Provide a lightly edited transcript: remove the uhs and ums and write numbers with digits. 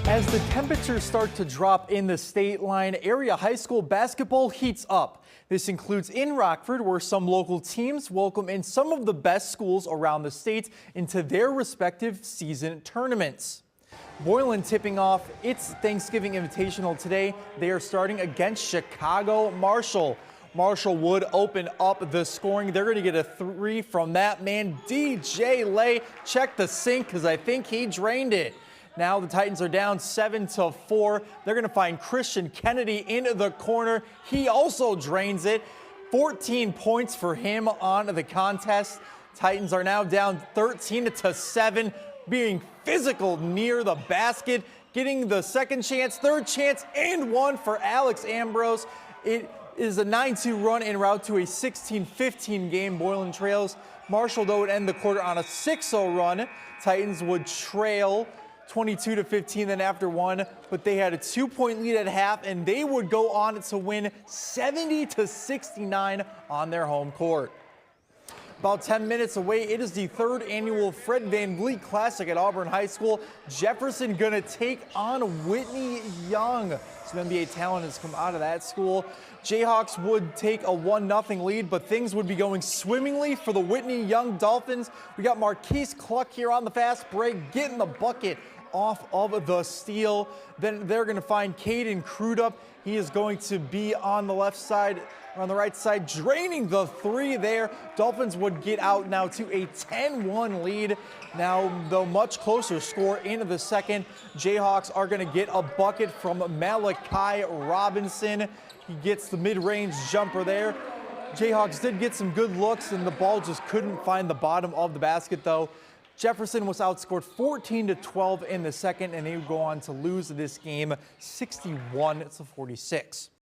As the temperatures start to drop in the state line, area high school basketball heats up. This includes in Rockford, where some local teams welcome in some of the best schools around the state into their respective season tournaments. Boylan tipping off its Thanksgiving Invitational today. They are starting against Chicago Marshall. Marshall would open up the scoring. They're going to get a three from that man, DJ Lay. Check the sink because I think he drained it. Now the Titans are down 7-4. They're going to find Christian Kennedy into the corner. He also drains it. 14 points for him on the contest. Titans are now down 13-7, being physical near the basket, getting the second chance, third chance, and one for Alex Ambrose. It is a 9-2 run en route to a 16-15 game. Boylan trails. Marshall, though, would end the quarter on a 6-0 run. Titans would trail 22-15 then after one, but they had a 2-point lead at half, and they would go on to win 70-69 on their home court. About 10 minutes away, it is the third annual Fred Van Vliet Classic at Auburn High School. Jefferson gonna take on Whitney Young. Some NBA talent has come out of that school. Jayhawks would take a 1-0 lead, but things would be going swimmingly for the Whitney Young Dolphins. We got Marquise Cluck here on the fast break, getting the bucket off of the steal. Then they're going to find Caden Crudup. He is going to be on the left side, or on the right side, draining the three there. Dolphins would get out now to a 10-1 lead. Now, though, much closer score into the second. Jayhawks are going to get a bucket from Malachi Robinson. He gets the mid-range jumper there. Jayhawks did get some good looks, and the ball just couldn't find the bottom of the basket, though. Jefferson was outscored 14-12 in the second, and they would go on to lose this game 61-46.